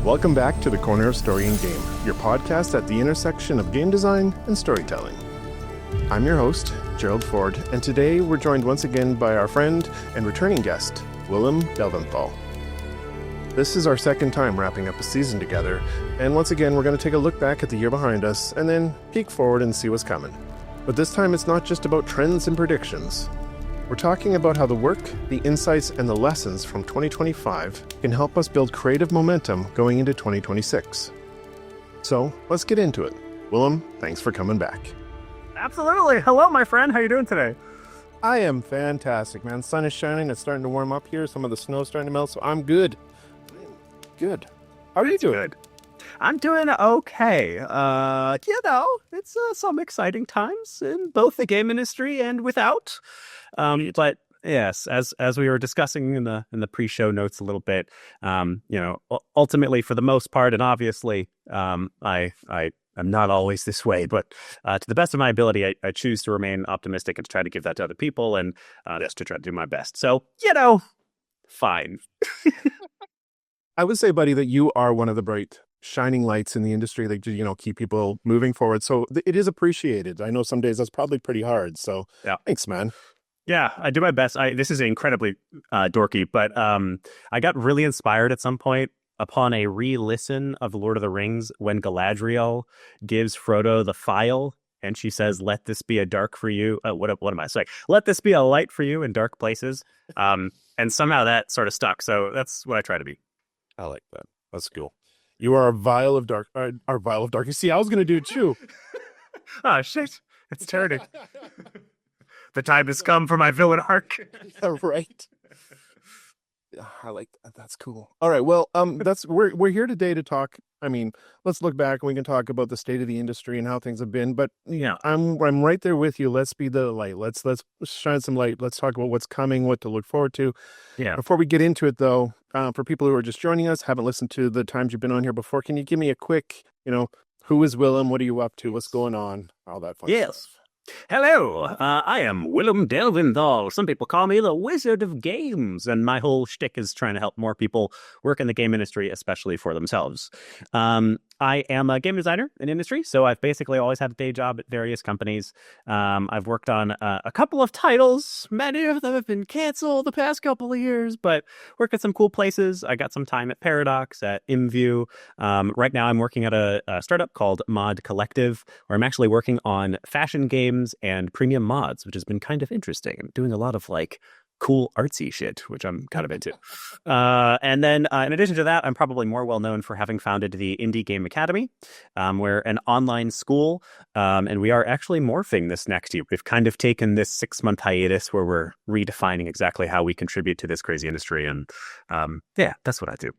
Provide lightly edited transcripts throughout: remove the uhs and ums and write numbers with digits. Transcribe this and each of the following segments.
Welcome back to the Corner of Story and Game, your podcast at the intersection of game design and storytelling. I'm your host, Gerald Ford, and today we're joined once again by our friend and returning guest, Willem Delventhal. This is our second time wrapping up a season together, and once again we're going to take a look back at the year behind us and then peek forward and see what's coming. But this time it's not just about trends and predictions. We're talking about how the work, the insights, and the lessons from 2025 can help us build creative momentum going into 2026. So let's get into it. Willem, thanks for coming back. Absolutely. Hello, my friend. How you doing today? I am fantastic, man. Sun is shining. It's starting to warm up here. Some of the snow's starting to melt, so I'm good. Good. How are you doing? Good. I'm doing okay. It's some exciting times in both the game industry and without. But yes, as we were discussing in the pre-show notes a little bit, ultimately for the most part, and obviously, I am not always this way, but to the best of my ability, I choose to remain optimistic and to try to give that to other people, and just to try to do my best. So, fine. I would say, buddy, that you are one of the bright shining lights in the industry that, keep people moving forward. So it is appreciated. I know some days that's probably pretty hard. So yeah. Thanks, man. Yeah, I do my best. This is incredibly dorky, but I got really inspired at some point upon a re-listen of The Lord of the Rings when Galadriel gives Frodo the file and she says, "Let this be a dark for you." What am I saying? "Let this be a light for you in dark places." And somehow that sort of stuck. So that's what I try to be. I like that. That's cool. You are a vial of dark. Our vial of darkness. See, I was going to do it too. Oh, shit. It's turning. The time has come for my villain arc. Right. I like that. That's cool. All right. Well, we're here today to talk. I mean, let's look back and we can talk about the state of the industry and how things have been. But yeah, I'm right there with you. Let's be the light. Let's shine some light. Let's talk about what's coming, what to look forward to. Yeah. Before we get into it, though, for people who are just joining us, haven't listened to the times you've been on here before, can you give me a quick, who is Willem? What are you up to? What's going on? All that fun stuff. Hello, I am Willem Delventhal. Some people call me the Wizard of Games, and my whole shtick is trying to help more people work in the game industry, especially for themselves. I am a game designer in industry, so I've basically always had a day job at various companies. I've worked on a couple of titles. Many of them have been canceled the past couple of years, but worked at some cool places. I got some time at Paradox, at ImView. Right now I'm working at a startup called Mod Collective, where I'm actually working on fashion games and premium mods, which has been kind of interesting. I'm doing a lot of cool artsy shit, which I'm kind of into. And then in addition to that, I'm probably more well known for having founded the Indie Game Academy. We're an online school, and we are actually morphing this next year. We've kind of taken this 6-month hiatus where we're redefining exactly how we contribute to this crazy industry. And that's what I do.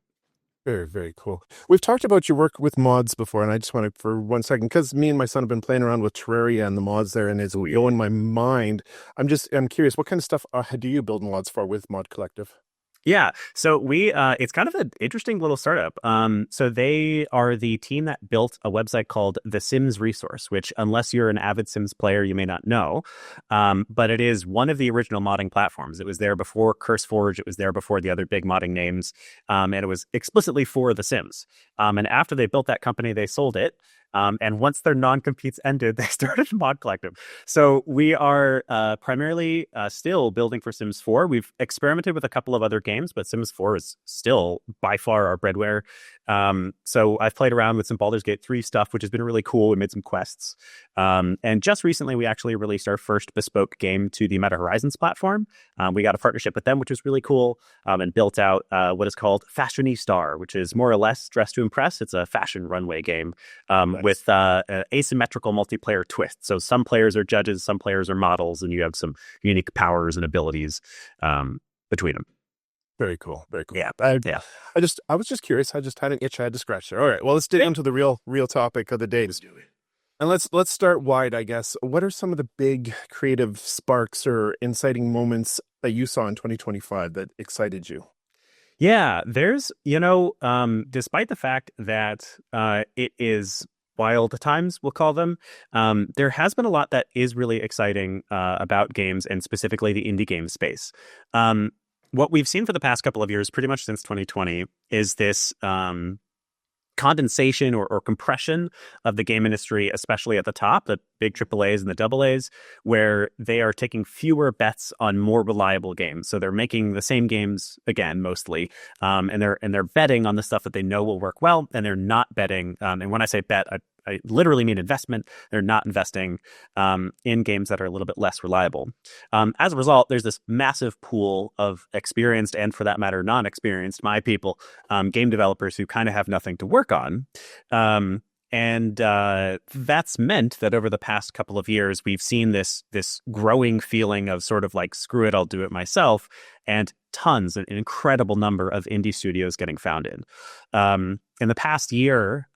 Very, very cool. We've talked about your work with mods before, and I just want to, for 1 second, because me and my son have been playing around with Terraria and the mods there, and it's in my mind. I'm curious, what kind of stuff do you build mods for with Mod Collective? Yeah, so it's kind of an interesting little startup. So they are the team that built a website called The Sims Resource, which, unless you're an avid Sims player, you may not know. But it is one of the original modding platforms. It was there before CurseForge. It was there before the other big modding names. And it was explicitly for The Sims. And after they built that company, they sold it. And once their non-competes ended, they started Mod Collective. So we are primarily still building for Sims 4. We've experimented with a couple of other games, but Sims 4 is still by far our breadwinner. So I've played around with some Baldur's Gate 3 stuff, which has been really cool. We made some quests. And just recently, we actually released our first bespoke game to the Meta Horizons platform. We got a partnership with them, which was really cool, and built out what is called Fashionistar, which is more or less Dress to Impress. It's a fashion runway game. With an asymmetrical multiplayer twist. So some players are judges, some players are models, and you have some unique powers and abilities between them. Very cool. Very cool. Yeah. I was just curious. I just had an itch I had to scratch there. All right. Well, let's dig into the real topic of the day. Let's do it. And let's start wide, I guess. What are some of the big creative sparks or inciting moments that you saw in 2025 that excited you? Yeah, there's, despite the fact that it is wild times, we'll call them, there has been a lot that is really exciting about games, and specifically the indie game space. What we've seen for the past couple of years, pretty much since 2020, is this condensation or compression of the game industry, especially at the top, the big AAAs and the AA's, where they are taking fewer bets on more reliable games. So they're making the same games again, mostly, and they're betting on the stuff that they know will work well, and they're not betting. And when I say bet, I literally mean investment. They're not investing in games that are a little bit less reliable. As a result, there's this massive pool of experienced and, for that matter, non-experienced, my people, game developers who kind of have nothing to work on. And that's meant that over the past couple of years, we've seen this growing feeling of sort of like, screw it, I'll do it myself, and an incredible number of indie studios getting founded. In the past year,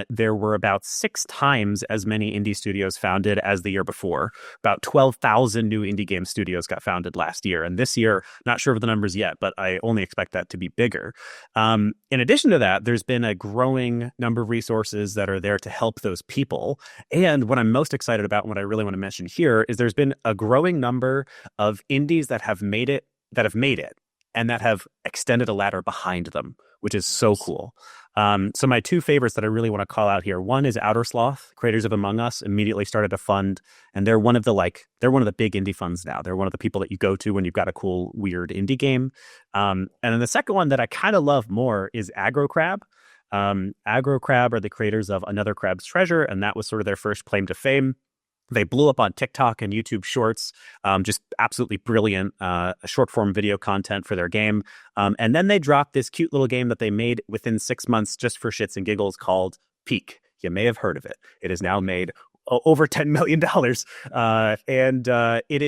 there were about 6 times as many indie studios founded as the year before. About 12,000 new indie game studios got founded last year. And this year, not sure of the numbers yet, but I only expect that to be bigger. In addition to that, there's been a growing number of resources that are there to help those people. And what I'm most excited about, and what I really want to mention here, is there's been a growing number of indies that have made it, and that have extended a ladder behind them, which is so cool. So my 2 favorites that I really want to call out here. One is Outer Sloth, creators of Among Us, immediately started a fund, and they're one of the big indie funds now. They're one of the people that you go to when you've got a cool, weird indie game. And then the second one that I kind of love more is Aggro Crab. Aggro Crab are the creators of Another Crab's Treasure, and that was sort of their first claim to fame. They blew up on TikTok and YouTube Shorts, just absolutely brilliant short form video content for their game. And then they dropped this cute little game that they made within 6 months just for shits and giggles called Peak. You may have heard of it. It is now made over $10 million. And it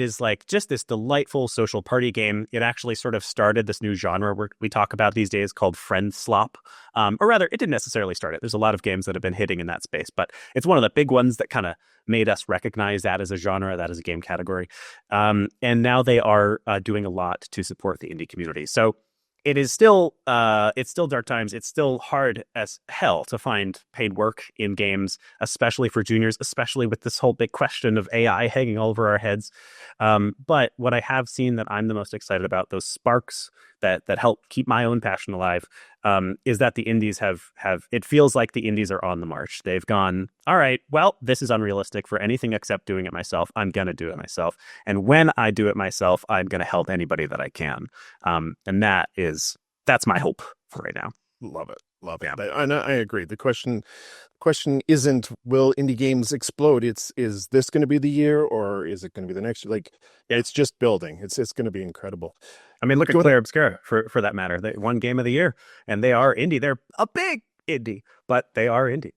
is like just this delightful social party game. It actually sort of started this new genre we talk about these days called friend slop. Or rather, it didn't necessarily start it. There's a lot of games that have been hitting in that space, but it's one of the big ones that kind of made us recognize that as a genre, that as a game category. And now they are doing a lot to support the indie community. So it is still dark times. It's still hard as hell to find paid work in games, especially for juniors, especially with this whole big question of AI hanging all over our heads. But what I have seen that I'm the most excited about, those sparks that help keep my own passion alive, is that the indies have it feels like the indies are on the march. They've gone, all right, well, this is unrealistic for anything except doing it myself. I'm going to do it myself. And when I do it myself, I'm going to help anybody that I can. And that's my hope for right now. Love it. Yeah. And I agree. The question isn't, will indie games explode? Is this going to be the year, or is it going to be the next year? Like, it's just building. It's going to be incredible. I mean, look at Claire Obscura for that matter. They won Game of the Year, and they are indie. They're a big indie, but they are indie.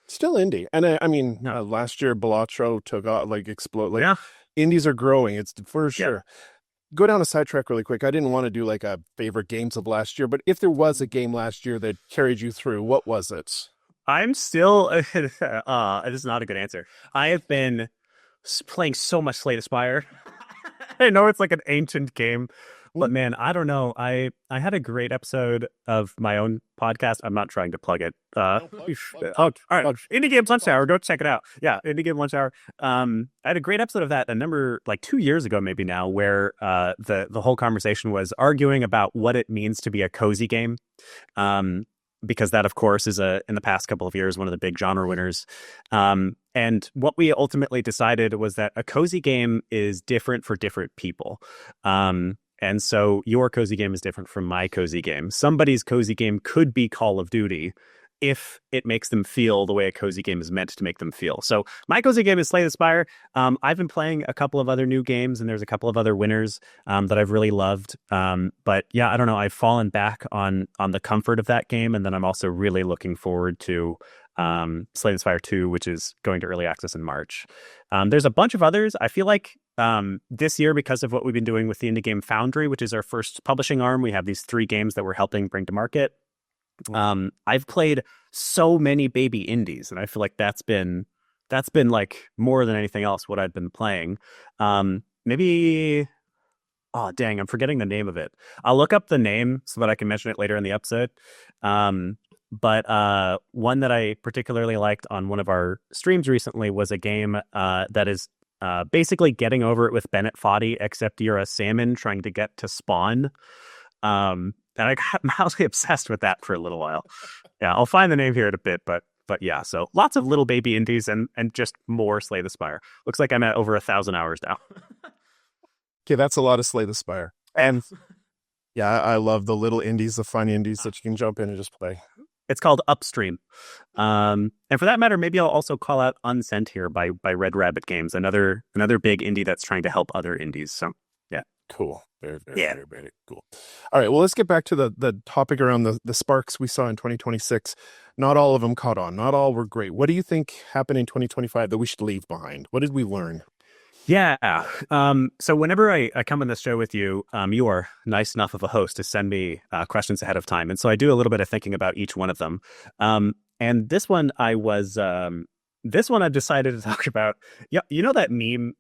Still indie. And I mean, last year, Balatro took off, like, explode. Like, yeah. Indies are growing. It's for sure. Yeah. Go down a sidetrack really quick. I didn't want to do like a favorite games of last year, but if there was a game last year that carried you through, what was it? I'm still, this is not a good answer. I have been playing so much Slay the Spire. I know it's like an ancient game, but man, I don't know. I had a great episode of my own podcast. I'm not trying to plug it. All right. Indie Games Lunch Hour. Go check it out. Yeah, Indie Game Lunch Hour. I had a great episode of that like 2 years ago, maybe now, where the whole conversation was arguing about what it means to be a cozy game. Because that, of course, is in the past couple of years, one of the big genre winners. And what we ultimately decided was that a cozy game is different for different people. And so your cozy game is different from my cozy game. Somebody's cozy game could be Call of Duty if it makes them feel the way a cozy game is meant to make them feel. So my cozy game is Slay the Spire. I've been playing a couple of other new games, and there's a couple of other winners that I've really loved. But yeah, I don't know. I've fallen back on the comfort of that game, and then I'm also really looking forward to Slay the Spire 2, which is going to early access in March. There's a bunch of others. I feel like this year, because of what we've been doing with the Indie Game Foundry, which is our first publishing arm, we have these 3 games that we're helping bring to market. I've played so many baby indies, and I feel like that's been like more than anything else what I've been playing. Maybe, oh dang, I'm forgetting the name of it. I'll look up the name so that I can mention it later in the episode. But one that I particularly liked on one of our streams recently was a game that is basically getting over it with Bennett Foddy, except you're a salmon trying to get to spawn. and I got mildly obsessed with that for a little while. Yeah, I'll find the name here in a bit, but yeah, so lots of little baby indies and just more Slay the Spire. Looks like I'm at over 1,000 hours now. Okay, that's a lot of Slay the Spire. And yeah, I love the little indies, the fun indies that you can jump in and just play. It's called Upstream. And for that matter, maybe I'll also call out Unsent here by Red Rabbit Games, another big indie that's trying to help other indies. So yeah. Cool. Very cool. All right, well, let's get back to the topic around the sparks we saw in 2026. Not all of them caught on. Not all were great. What do you think happened in 2025 that we should leave behind? What did we learn? Yeah. So whenever I come on this show with you, you are nice enough of a host to send me questions ahead of time. And so I do a little bit of thinking about each one of them. And this one I've decided to talk about. Yeah, you know that meme?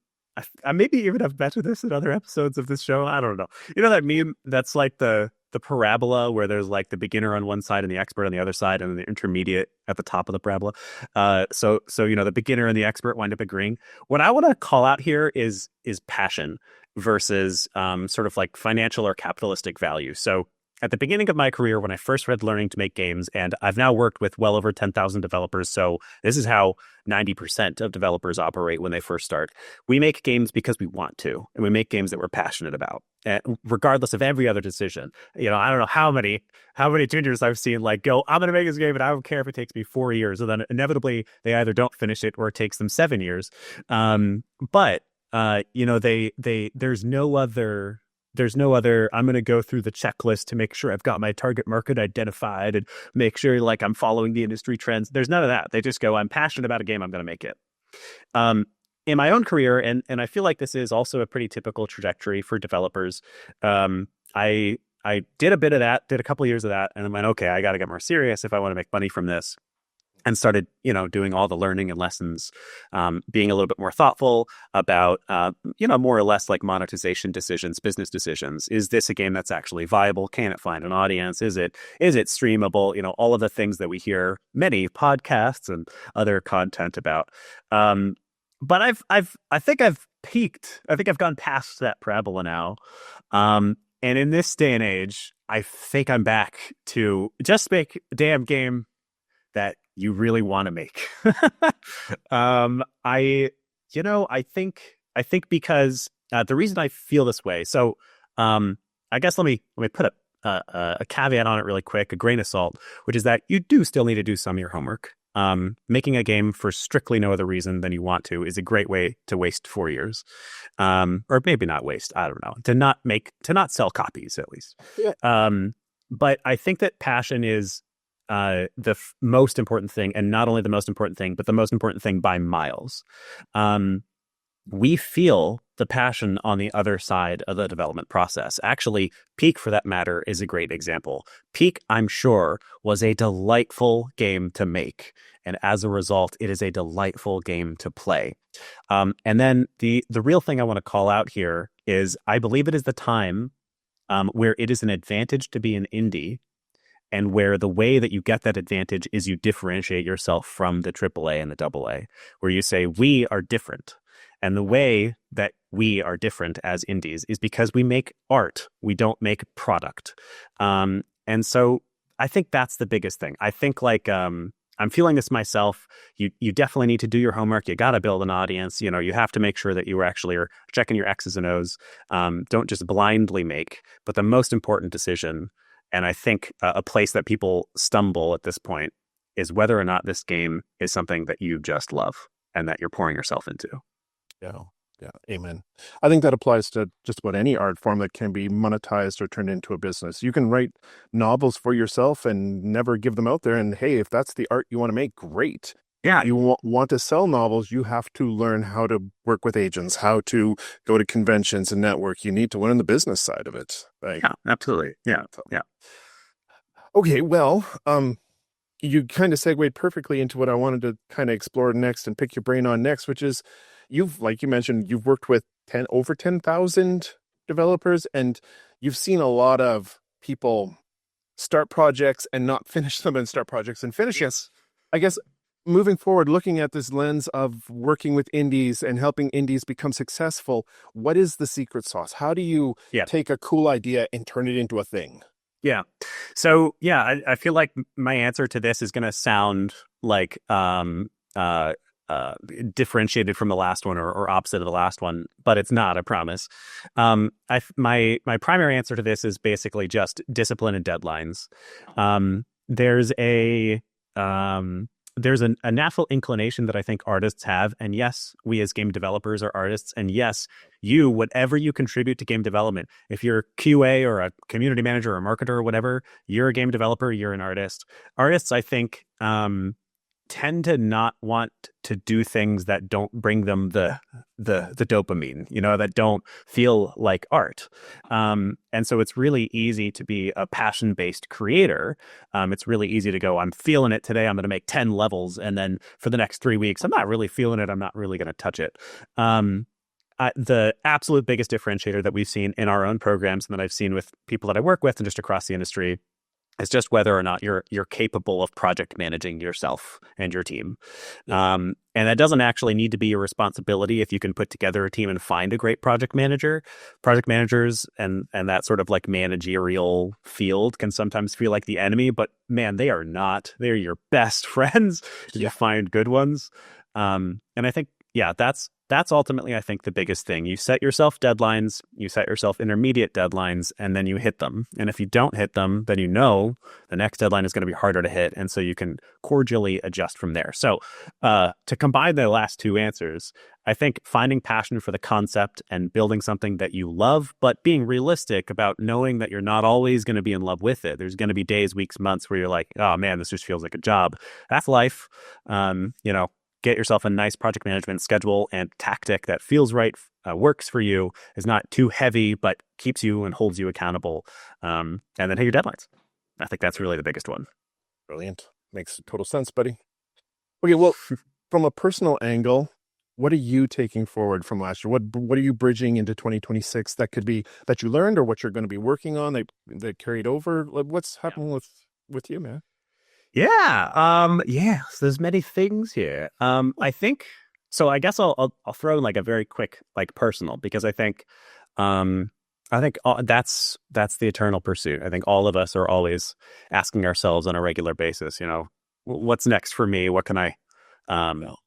I maybe even have mentioned this in other episodes of this show. I don't know. You know that meme that's like the parabola where there's like the beginner on one side and the expert on the other side and the intermediate at the top of the parabola. So the beginner and the expert wind up agreeing. What I want to call out here is passion versus sort of like financial or capitalistic value. So at the beginning of my career, when I first started learning to make games, and I've now worked with well over 10,000 developers, so this is how 90% of developers operate when they first start. We make games because we want to, and we make games that we're passionate about, regardless of every other decision. I don't know how many juniors I've seen like go, I'm going to make this game, and I don't care if it takes me 4 years, and then inevitably they either don't finish it or it takes them 7 years. But there's no other, I'm going to go through the checklist to make sure I've got my target market identified and make sure like I'm following the industry trends. There's none of that. They just go, I'm passionate about a game, I'm going to make it. In my own career, and I feel like this is also a pretty typical trajectory for developers, I did a bit of that, did a couple of years of that, and I went, okay, I got to get more serious if I want to make money from this. And started, doing all the learning and lessons, being a little bit more thoughtful about, more or less like monetization decisions, business decisions. Is this a game that's actually viable? Can it find an audience? Is it streamable? All of the things that we hear many podcasts and other content about. But I think I've peaked. I think I've gone past that parabola now. And in this day and age, I think I'm back to just make a damn game that you really want to make. I think because the reason I feel this way. So I guess let me put a caveat on it really quick, a grain of salt, which is that you do still need to do some of your homework. Making a game for strictly no other reason than you want to is a great way to waste 4 years, or maybe not waste. I don't know, to not sell copies at least. Yeah. But I think that passion is most important thing, and not only the most important thing, but the most important thing by miles. We feel the passion on the other side of the development process. Actually, Peak, for that matter, is a great example. Peak, I'm sure, was a delightful game to make, and as a result, it is a delightful game to play. And then the real thing I want to call out here is I believe it is the time where it is an advantage to be an indie, and where the way that you get that advantage is you differentiate yourself from the AAA and the AA, where you say, we are different. And the way that we are different as indies is because we make art. We don't make product. And so I think that's the biggest thing. I think like I'm feeling this myself. You definitely need to do your homework. You got to build an audience. You have to make sure that you actually are checking your X's and O's. Don't just blindly make. But the most important decision, and I think a place that people stumble at this point, is whether or not this game is something that you just love and that you're pouring yourself into. Yeah. Amen. I think that applies to just about any art form that can be monetized or turned into a business. You can write novels for yourself and never give them out there. And hey, if that's the art you want to make, great. Yeah. You want to sell novels, you have to learn how to work with agents, how to go to conventions and network. You need to learn the business side of it. Yeah, absolutely. Yeah. Okay, well, you kind of segued perfectly into what I wanted to kind of explore next and pick your brain on next, which is like you mentioned, you've worked with over 10,000 developers, and you've seen a lot of people start projects and not finish them, and start projects and finish them. I guess moving forward, looking at this lens of working with indies and helping indies become successful, what is the secret sauce? How do you take a cool idea and turn it into a thing? Yeah. So yeah, I feel like my answer to this is going to sound like uh differentiated from the last one or opposite of the last one, but it's not, I promise. My primary answer to this is basically just discipline and deadlines. There's a um a natural inclination that I think artists have, and yes, we as game developers are artists, and yes, you, whatever you contribute to game development, if you're QA or a community manager or a marketer or whatever, you're a game developer, you're an artist. Artists, I think, tend to not want to do things that don't bring them the dopamine, that don't feel like art. And so it's really easy to be a passion-based creator. It's really easy to go, I'm feeling it today, I'm going to make 10 levels, and then for the next 3 weeks, I'm not really feeling it, I'm not really going to touch it. The absolute biggest differentiator that we've seen in our own programs and that I've seen with people that I work with and just across the industry is just whether or not you're capable of project managing yourself and your team. And that doesn't actually need to be your responsibility if you can put together a team and find a great project manager. Project managers and that sort of like managerial field can sometimes feel like the enemy, but man, they are not. They're your best friends if you find good ones. And I think, yeah, that's ultimately, I think, the biggest thing. You set yourself deadlines, you set yourself intermediate deadlines, and then you hit them. And if you don't hit them, then the next deadline is going to be harder to hit. And so you can cordially adjust from there. So to combine the last two answers, I think finding passion for the concept and building something that you love, but being realistic about knowing that you're not always going to be in love with it. There's going to be days, weeks, months where you're like, oh man, this just feels like a job. That's life. Get yourself a nice project management schedule and tactic that feels right, works for you, is not too heavy, but keeps you and holds you accountable. And then hit your deadlines. I think that's really the biggest one. Brilliant. Makes total sense, buddy. Okay, well, from a personal angle, what are you taking forward from last year? What are you bridging into 2026 that could be that you learned or what you're going to be working on that carried over? What's happening with you, man? Yeah. So there's many things here. I think so. I guess I'll throw in like a very quick like personal because I think that's the eternal pursuit. I think all of us are always asking ourselves on a regular basis, what's next for me? What can I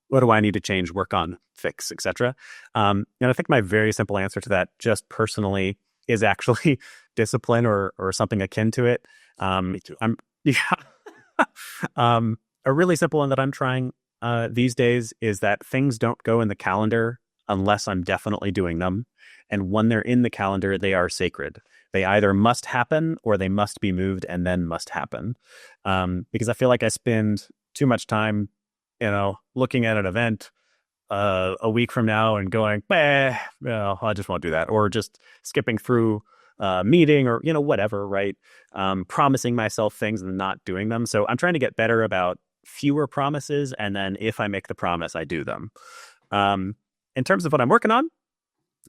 what do I need to change, work on, fix, etc. And I think my very simple answer to that, just personally, is actually discipline or something akin to it. Me too. Yeah. A really simple one that I'm trying these days is that things don't go in the calendar unless I'm definitely doing them. And when they're in the calendar, they are sacred. They either must happen or they must be moved and then must happen. Because I feel like I spend too much time, looking at an event a week from now and going, well, I just won't do that. Or just skipping through meeting or, whatever, right? Promising myself things and not doing them. So I'm trying to get better about fewer promises. And then if I make the promise, I do them. In terms of what I'm working on,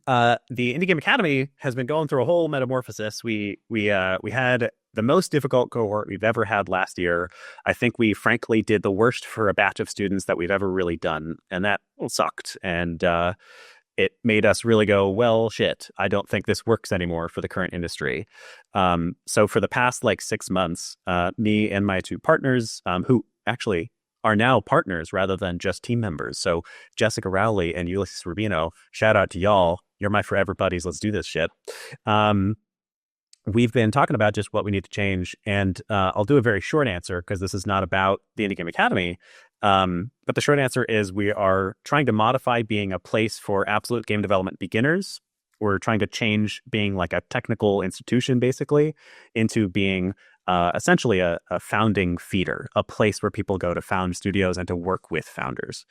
the Indie Game Academy has been going through a whole metamorphosis. We had the most difficult cohort we've ever had last year. I think we frankly did the worst for a batch of students that we've ever really done. And that sucked. And it made us really go, well, shit, I don't think this works anymore for the current industry. So for the past 6 months, me and my two partners, who actually are now partners rather than just team members. So Jessica Rowley and Ulysses Rubino, shout out to y'all. You're my forever buddies. Let's do this shit. We've been talking about just what we need to change. And I'll do a very short answer because this is not about the Indie Game Academy. But the short answer is we are trying to modify being a place for absolute game development beginners. We're trying to change being like a technical institution, basically, into being essentially a founding feeder, a place where people go to found studios and to work with founders.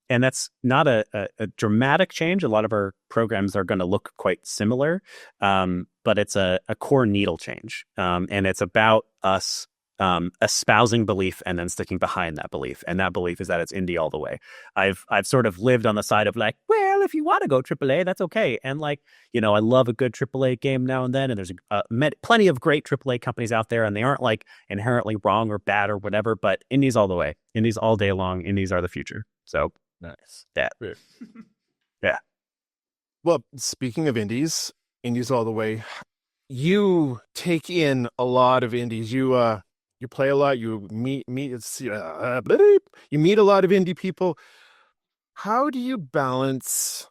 And that's not a dramatic change. A lot of our programs are going to look quite similar, but it's a core needle change. And it's about us espousing belief and then sticking behind that belief. And that belief is that it's indie all the way. I've sort of lived on the side of well, if you want to go AAA, that's okay. And I love a good AAA game now and then. And there's plenty of great AAA companies out there, and they aren't inherently wrong or bad or whatever, but indies all the way. Indies all day long. Indies are the future. So nice. That. Yeah. Well, speaking of indies all the way, you take in a lot of indies. You play a lot. You meet you meet a lot of indie people. How do you balance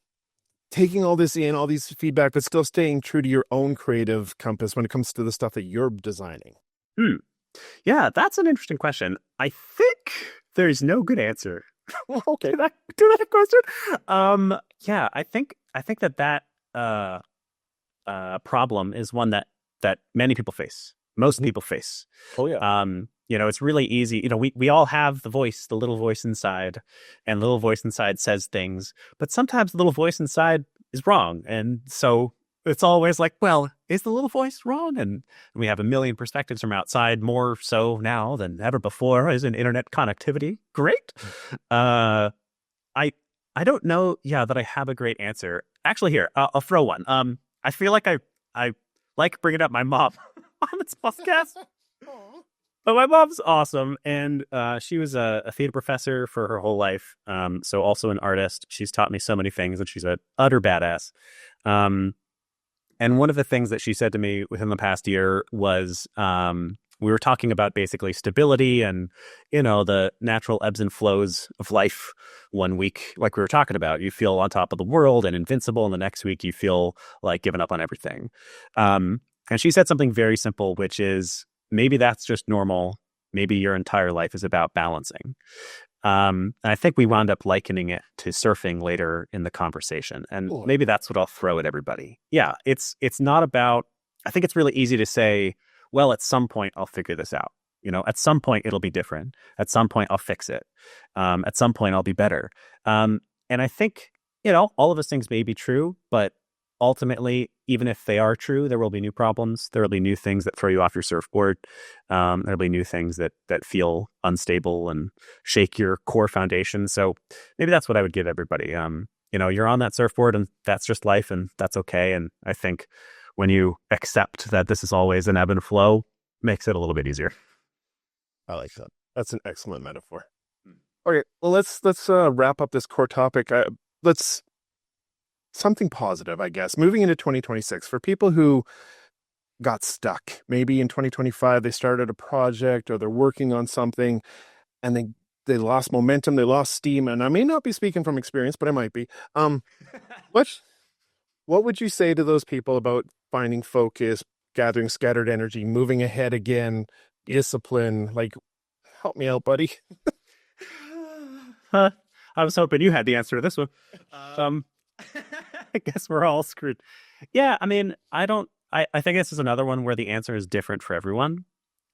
taking all this in, all these feedback, but still staying true to your own creative compass when it comes to the stuff that you're designing? Hmm. Yeah, that's an interesting question. I think there's no good answer Okay. to that question. Yeah, I think that uh problem is one that many people face. Most people face. Oh yeah. It's really easy. We all have the little voice inside, and the little voice inside says things, but sometimes the little voice inside is wrong. And so it's always like, well, is the little voice wrong? And we have a million perspectives from outside, more so now than ever before, as in internet connectivity. Great. Uh, I I don't know, yeah, that I have a great answer. Actually, here, I'll throw one. I feel like I like bringing up my mom on this podcast. But my mom's awesome, and she was a theater professor for her whole life. So also an artist. She's taught me so many things, and she's an utter badass. Um, and one of the things that she said to me within the past year was, we were talking about basically stability and, the natural ebbs and flows of life. One week, like we were talking about, you feel on top of the world and invincible, and the next week you feel like giving up on everything. And she said something very simple, which is, maybe that's just normal. Maybe your entire life is about balancing. And I think we wound up likening it to surfing later in the conversation. And Cool. maybe that's what I'll throw at everybody. Yeah, it's not about, I think it's really easy to say, well, at some point I'll figure this out. At some point it'll be different. At some point I'll fix it. At some point I'll be better. And I think, all of those things may be true, but ultimately, even if they are true, there will be new problems. There will be new things that throw you off your surfboard. There'll be new things that feel unstable and shake your core foundation. So maybe that's what I would give everybody. You're on that surfboard, and that's just life, and that's okay. And I think when you accept that this is always an ebb and flow, makes it a little bit easier. I like that. That's an excellent metaphor. Okay, well let's wrap up this core topic. Let's something positive, I guess. Moving into 2026, for people who got stuck, maybe in 2025 they started a project or they're working on something, and they lost momentum, they lost steam, and I may not be speaking from experience, but I might be. What would you say to those people about finding focus, gathering scattered energy, moving ahead again, discipline? Like, help me out, buddy. Huh. I was hoping you had the answer to this one. I guess we're all screwed. Yeah, I mean, I think this is another one where the answer is different for everyone.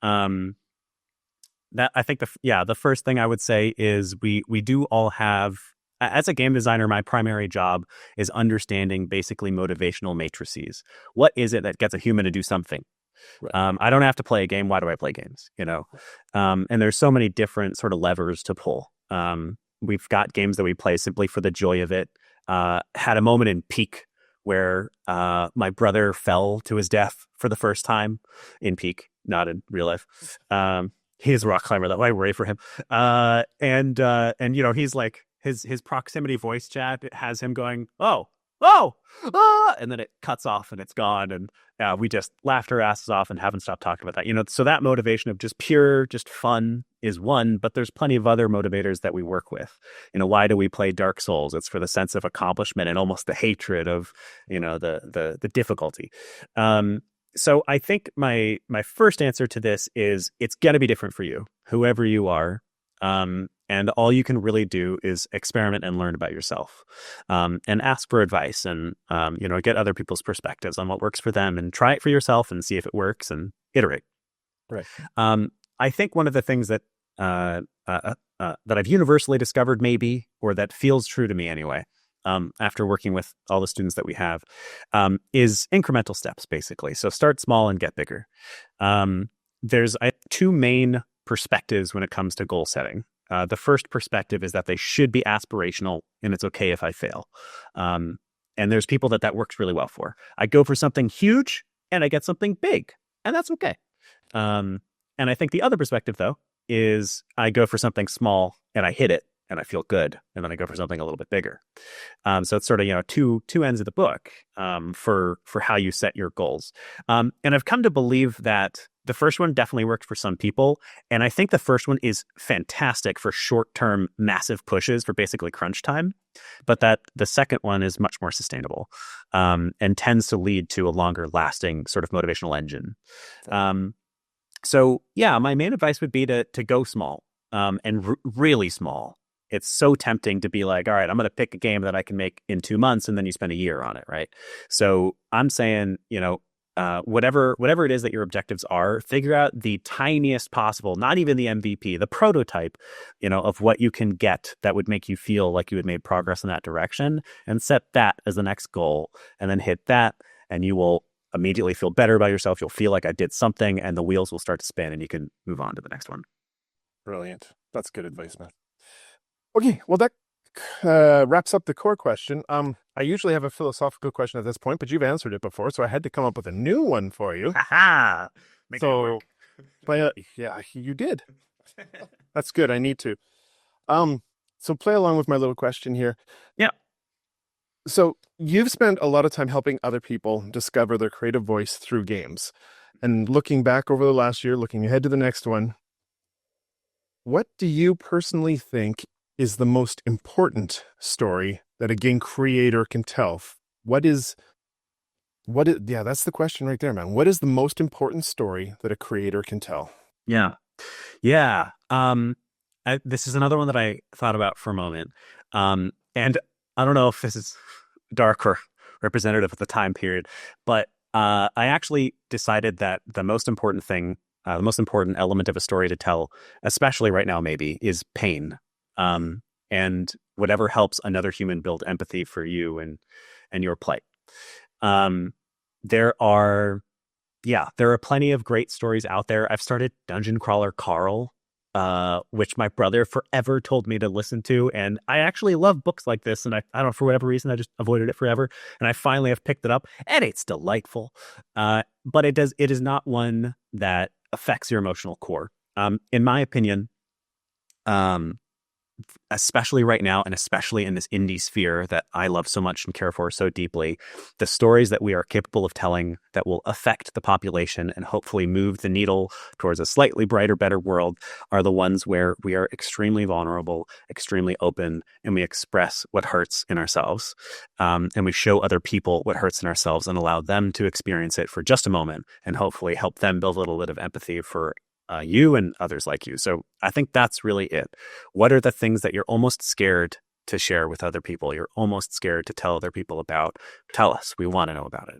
That I think the first thing I would say is we do all have, as a game designer, my primary job is understanding basically motivational matrices. What is it that gets a human to do something? Right. I don't have to play a game. Why do I play games? And there's so many different sort of levers to pull. We've got games that we play simply for the joy of it. Had a moment in Peak where my brother fell to his death for the first time in Peak, not in real life. He's a rock climber, though. I worry for him. And he's like, his proximity voice chat, it has him going, oh, and then it cuts off and it's gone. And we just laughed our asses off and haven't stopped talking about that. So that motivation of just fun is one, but there's plenty of other motivators that we work with. Why do we play Dark Souls? It's for the sense of accomplishment and almost the hatred of, the difficulty. So I think my first answer to this is it's going to be different for you, whoever you are. And all you can really do is experiment and learn about yourself, and ask for advice and, get other people's perspectives on what works for them, and try it for yourself and see if it works and iterate. Right. I think one of the things that I've universally discovered, maybe, or that feels true to me anyway, after working with all the students that we have, is incremental steps, basically. So start small and get bigger. There's two main perspectives when it comes to goal setting. The first perspective is that they should be aspirational, and it's okay if I fail. And there's people that works really well for. I go for something huge and I get something big, and that's okay. And I think the other perspective, though, is I go for something small and I hit it, and I feel good, and then I go for something a little bit bigger. So it's sort of, two ends of the book, for how you set your goals. And I've come to believe that the first one definitely worked for some people, and I think the first one is fantastic for short-term massive pushes for basically crunch time, but that the second one is much more sustainable, and tends to lead to a longer lasting sort of motivational engine. So yeah, my main advice would be to go small, and really small. It's so tempting to be like, all right, I'm going to pick a game that I can make in 2 months, and then you spend a year on it, right? So I'm saying, whatever it is that your objectives are, figure out the tiniest possible, not even the MVP, the prototype, of what you can get that would make you feel like you had made progress in that direction, and set that as the next goal, and then hit that, and you will immediately feel better about yourself. You'll feel like I did something, and the wheels will start to spin, and you can move on to the next one. Brilliant. That's good advice, man. Okay, well, that wraps up the core question. I usually have a philosophical question at this point, but you've answered it before, so I had to come up with a new one for you. Ha So, yeah, you did. That's good. I need to. So play along with my little question here. Yeah. So you've spent a lot of time helping other people discover their creative voice through games. And looking back over the last year, looking ahead to the next one, what do you personally think is the most important story that a game creator can tell? Yeah, that's the question right there, man. What is the most important story that a creator can tell? Yeah. This is another one that I thought about for a moment. And I don't know if this is dark or representative of the time period, but I actually decided that the most important element of a story to tell, especially right now, maybe, is pain. And whatever helps another human build empathy for you and your plight. There are plenty of great stories out there. I've started Dungeon Crawler Carl, which my brother forever told me to listen to. And I actually love books like this. And I don't know, for whatever reason, I just avoided it forever. And I finally have picked it up, and it's delightful. But it is not one that affects your emotional core. In my opinion, especially right now, and especially in this indie sphere that I love so much and care for so deeply, the stories that we are capable of telling that will affect the population and hopefully move the needle towards a slightly brighter, better world are the ones where we are extremely vulnerable, extremely open, and we express what hurts in ourselves. And we show other people what hurts in ourselves and allow them to experience it for just a moment, and hopefully help them build a little bit of empathy for you and others like you. So I think that's really it. What are the things that you're almost scared to share with other people? You're almost scared to tell other people about. Tell us. We want to know about it.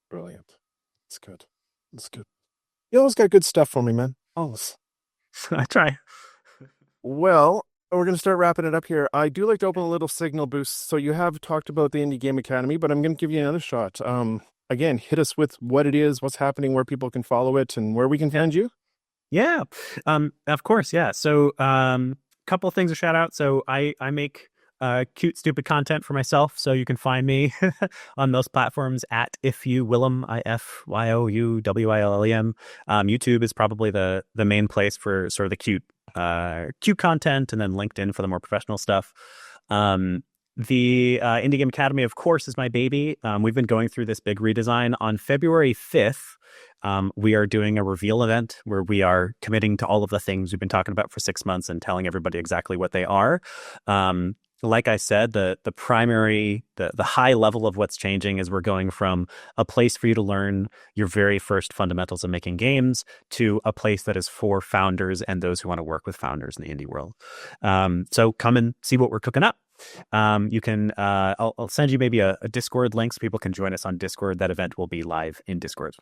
Brilliant. That's good. That's good. You always got good stuff for me, man. Always. I try. Well, we're going to start wrapping it up here. I do like to open a little signal boost. So you have talked about the Indie Game Academy, but I'm going to give you another shot. Again, hit us with what it is, what's happening, where people can follow it, and where we can find you. Yeah, of course. Yeah. So, couple of things to shout out. So I make cute, stupid content for myself. So you can find me on those platforms at Willem, IFYOUWILLEM. YouTube is probably the main place for sort of the cute content, and then LinkedIn for the more professional stuff. The Indie Game Academy, of course, is my baby. We've been going through this big redesign. On February 5th, we are doing a reveal event where we are committing to all of the things we've been talking about for 6 months and telling everybody exactly what they are. Like I said, the primary, the high level of what's changing is we're going from a place for you to learn your very first fundamentals of making games to a place that is for founders and those who want to work with founders in the indie world. So come and see what we're cooking up. You can, I'll send you maybe a Discord link so people can join us on Discord. That event will be live in Discord.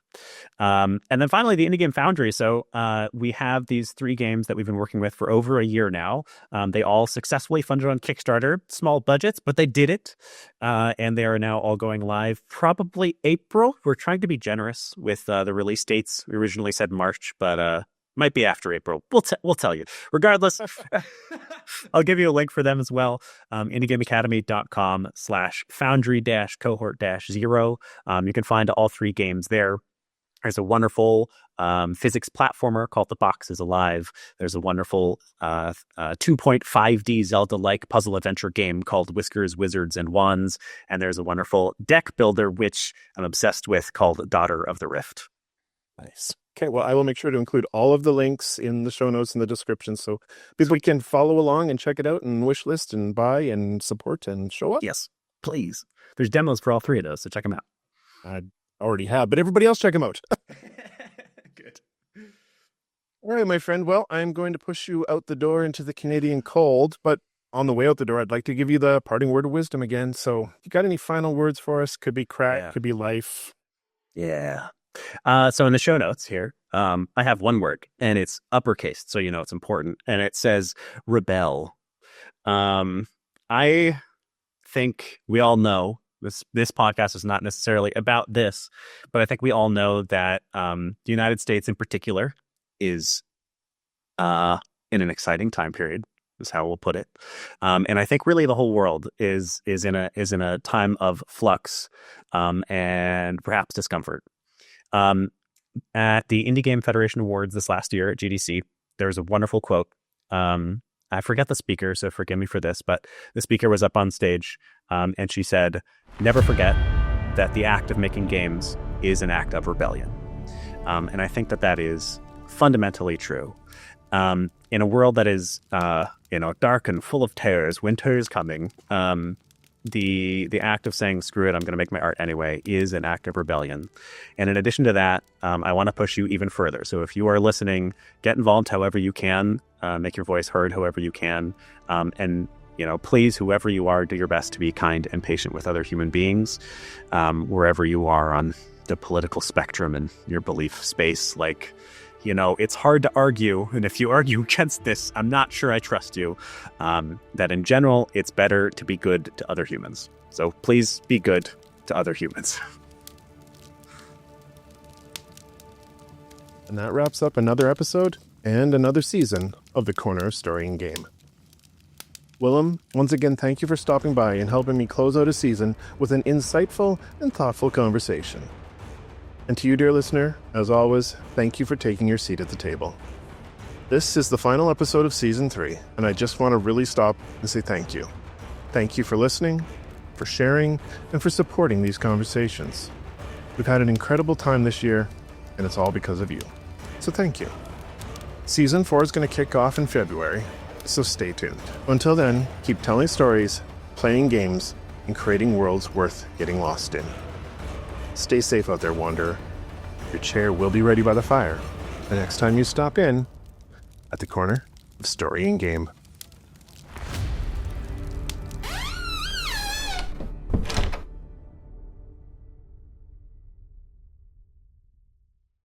And then finally, the Indie Game Foundry. So we have these 3 games that we've been working with for over a year now. They all successfully funded on Kickstarter, small budgets, but they did it. And they are now all going live probably April. We're trying to be generous with the release dates. We originally said March, but might be after April. We'll tell you. Regardless, I'll give you a link for them as well. IndieGameAcademy.com/foundry-cohort-0. You can find all 3 games there. There's a wonderful physics platformer called The Box is Alive. There's a wonderful 2.5D Zelda-like puzzle adventure game called Whiskers, Wizards, and Wands. And there's a wonderful deck builder, which I'm obsessed with, called Daughter of the Rift. Nice. Okay, well, I will make sure to include all of the links in the show notes and the description so people can follow along and check it out and wish list and buy and support and show up. Yes, please. There's demos for all three of those, so check them out. I already have, but everybody else check them out. Good. All right, my friend. Well, I'm going to push you out the door into the Canadian cold, but on the way out the door, I'd like to give you the parting word of wisdom again. So you got any final words for us? Could be crack, could be life. Yeah. So in the show notes here, I have one word, and it's uppercase, so you know it's important, and it says rebel. I think we all know this podcast is not necessarily about this, but I think we all know that the United States in particular is in an exciting time period, is how we'll put it. And I think really the whole world is in a time of flux and perhaps discomfort. At the Indie Game Federation Awards this last year at GDC, there's a wonderful quote. I forget the speaker, so forgive me for this, but the speaker was up on stage and she said, "Never forget that the act of making games is an act of rebellion." And I think that is fundamentally true. In a world that is, dark and full of terrors, winter is coming. The act of saying, screw it, I'm going to make my art anyway, is an act of rebellion. And in addition to that, I want to push you even further. So if you are listening, get involved however you can, make your voice heard however you can. And, please, whoever you are, do your best to be kind and patient with other human beings, wherever you are on the political spectrum and your belief space. It's hard to argue, and if you argue against this, I'm not sure I trust you, that in general, it's better to be good to other humans. So please be good to other humans. And that wraps up another episode and another season of the Corner of Story and Game. Willem, once again, thank you for stopping by and helping me close out a season with an insightful and thoughtful conversation. And to you, dear listener, as always, thank you for taking your seat at the table. This is the final episode of Season 3, and I just want to really stop and say thank you. Thank you for listening, for sharing, and for supporting these conversations. We've had an incredible time this year, and it's all because of you. So thank you. Season 4 is going to kick off in February, so stay tuned. Until then, keep telling stories, playing games, and creating worlds worth getting lost in. Stay safe out there, Wanderer. Your chair will be ready by the fire the next time you stop in at the Corner of Story and Game.